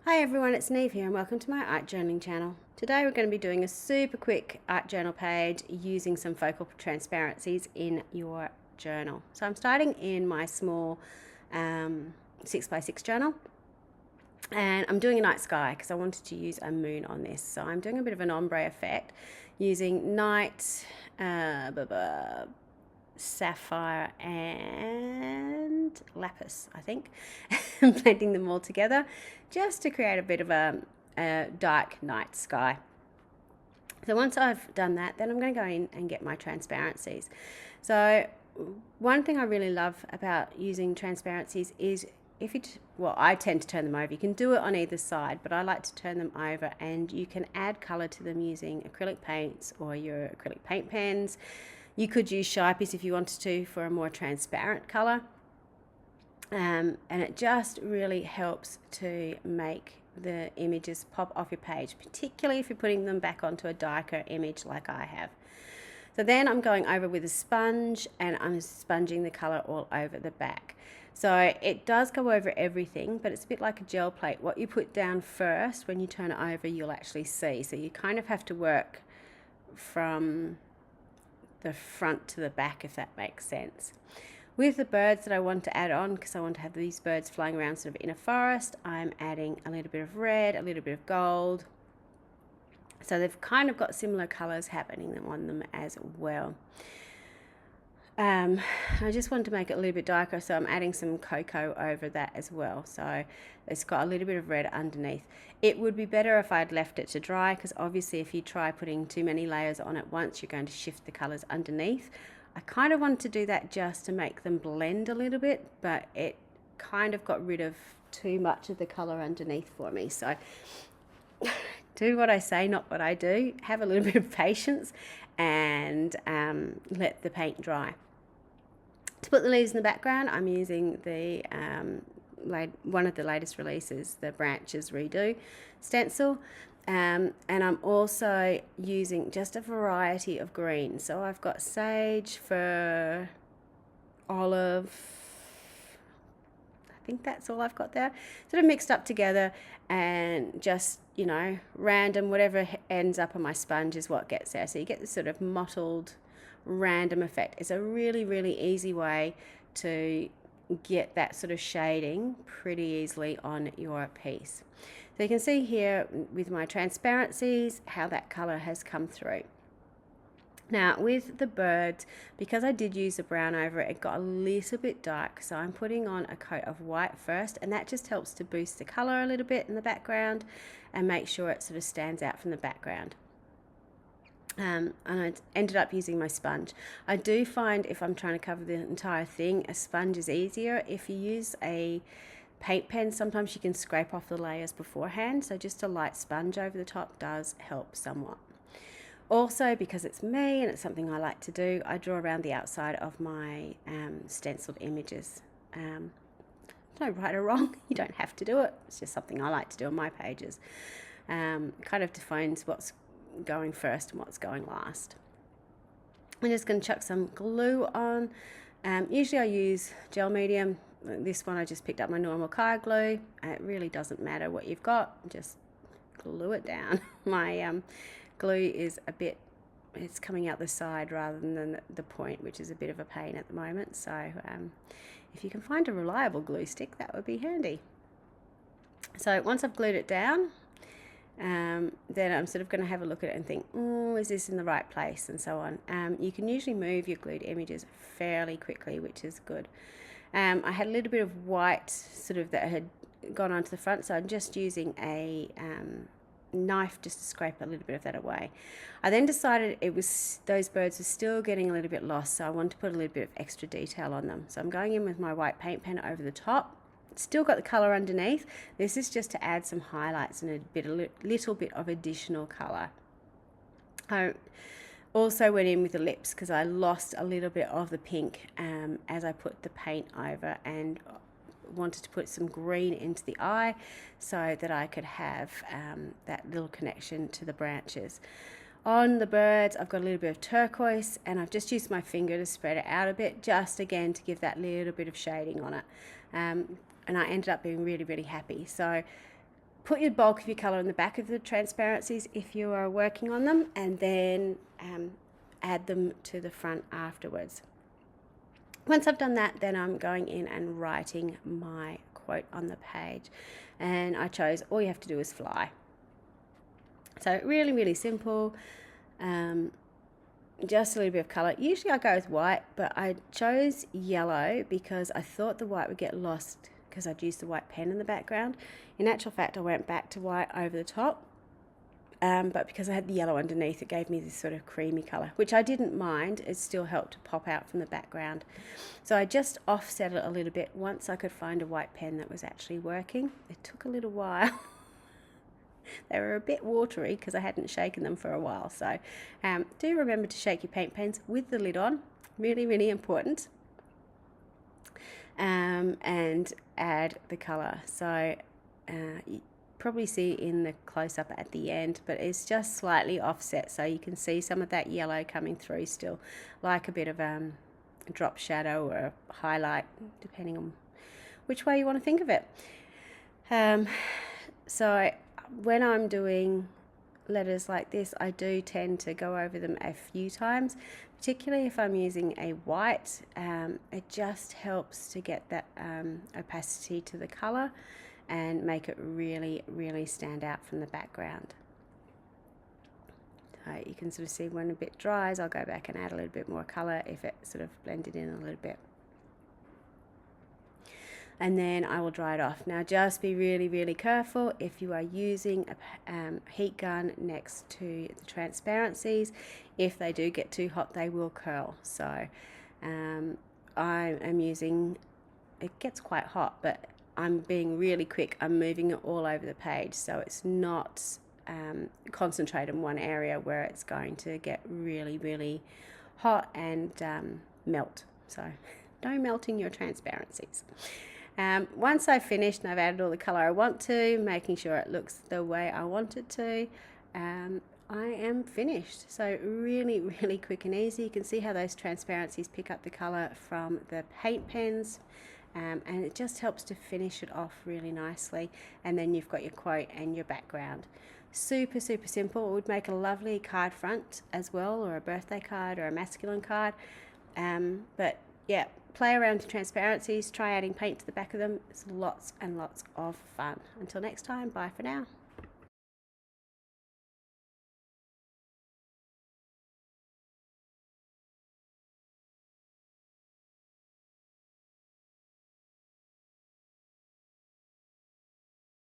Hi everyone, it's Niamh here and welcome to my art journaling channel. Today we're going to be doing a super quick art journal page using some focal transparencies in your journal. So I'm starting in my small 6x6 journal and I'm doing a night sky because I wanted to use a moon on this. So I'm doing a bit of an ombre effect using night, sapphire and lapis, I think, and blending them all together just to create a bit of a dark night sky. So once I've done that, then I'm going to go in and get my transparencies. So one thing I really love about using transparencies is I tend to turn them over. You can do it on either side, but I like to turn them over and you can add color to them using acrylic paints or your acrylic paint pens. You could use Sharpies if you wanted to for a more transparent color. And it just really helps to make the images pop off your page, particularly if you're putting them back onto a darker image like I have. So then I'm going over with a sponge and I'm sponging the color all over the back. So it does go over everything, but it's a bit like a gel plate. What you put down first, when you turn it over, you'll actually see. So you kind of have to work from the front to the back, if that makes sense. With the birds that I want to add on, because I want to have these birds flying around sort of in a forest, I'm adding a little bit of red, a little bit of gold. So they've kind of got similar colors happening on them as well. I just wanted to make it a little bit darker, so I'm adding some cocoa over that as well. So it's got a little bit of red underneath. It would be better if I'd left it to dry, because obviously if you try putting too many layers on at once, you're going to shift the colors underneath. I kind of wanted to do that just to make them blend a little bit, but it kind of got rid of too much of the color underneath for me. So do what I say, not what I do. Have a little bit of patience and let the paint dry. To put the leaves in the background, I'm using the one of the latest releases, the Branches Redo stencil. And I'm also using just a variety of greens. So I've got sage, fir, olive. I think that's all I've got there. Sort of mixed up together and just, random, whatever ends up on my sponge is what gets there. So you get this sort of mottled random effect. It's a really, really easy way to get that sort of shading pretty easily on your piece. So you can see here with my transparencies how that color has come through. Now with the birds, because I did use the brown over it, it got a little bit dark, so I'm putting on a coat of white first, and that just helps to boost the color a little bit in the background and make sure it sort of stands out from the background. And I ended up using my sponge. I do find if I'm trying to cover the entire thing, a sponge is easier. If you use a paint pen, sometimes you can scrape off the layers beforehand, so just a light sponge over the top does help somewhat. Also, because it's me and it's something I like to do, I draw around the outside of my stenciled images. No right or wrong, you don't have to do it. It's just something I like to do on my pages. Kind of defines what's going first and what's going last. I'm just going to chuck some glue on. Usually I use gel medium. This one I just picked up my normal car glue. It really doesn't matter what you've got, just glue it down. My glue is it's coming out the side rather than the point, which is a bit of a pain at the moment. So if you can find a reliable glue stick, that would be handy. So once I've glued it down, then I'm sort of going to have a look at it and think, is this in the right place, and so on. You can usually move your glued images fairly quickly, which is good. I had a little bit of white sort of that had gone onto the front, so I'm just using a knife just to scrape a little bit of that away. I then decided those birds were still getting a little bit lost, so I wanted to put a little bit of extra detail on them. So I'm going in with my white paint pen over the top. Still got the color underneath. This is just to add some highlights and a little bit of additional color. I also went in with the lips because I lost a little bit of the pink as I put the paint over, and wanted to put some green into the eye so that I could have that little connection to the branches. On the birds, I've got a little bit of turquoise, and I've just used my finger to spread it out a bit, just again to give that little bit of shading on it. And I ended up being really, really happy. So put your bulk of your colour in the back of the transparencies if you are working on them, and then add them to the front afterwards. Once I've done that, then I'm going in and writing my quote on the page, and I chose all you have to do is fly. So really, really simple. Just a little bit of colour. Usually I go with white, but I chose yellow because I thought the white would get lost because I'd used the white pen in the background. In actual fact, I went back to white over the top, but because I had the yellow underneath, it gave me this sort of creamy colour, which I didn't mind. It still helped to pop out from the background. So I just offset it a little bit once I could find a white pen that was actually working. It took a little while. They were a bit watery because I hadn't shaken them for a while. So do remember to shake your paint pens with the lid on. Really, really important. And add the colour. So you probably see in the close-up at the end, but it's just slightly offset, so you can see some of that yellow coming through still, like a bit of a drop shadow or a highlight, depending on which way you want to think of it. So when I'm doing letters like this, I do tend to go over them a few times, particularly if I'm using a white. It just helps to get that opacity to the colour and make it really, really stand out from the background. So you can sort of see when a bit dries, I'll go back and add a little bit more colour if it sort of blended in a little bit. And then I will dry it off. Now just be really, really careful if you are using a heat gun next to the transparencies. If they do get too hot, they will curl. So I am using, it gets quite hot, but I'm being really quick. I'm moving it all over the page, so it's not concentrated in one area where it's going to get really, really hot and melt. So no melting your transparencies. Once I've finished and I've added all the colour I want to, making sure it looks the way I want it to, I am finished. So really, really quick and easy. You can see how those transparencies pick up the colour from the paint pens, and it just helps to finish it off really nicely. And then you've got your quote and your background. Super, super simple. It would make a lovely card front as well, or a birthday card or a masculine card. But yeah, play around with transparencies, try adding paint to the back of them. It's lots and lots of fun. Until next time, bye for now.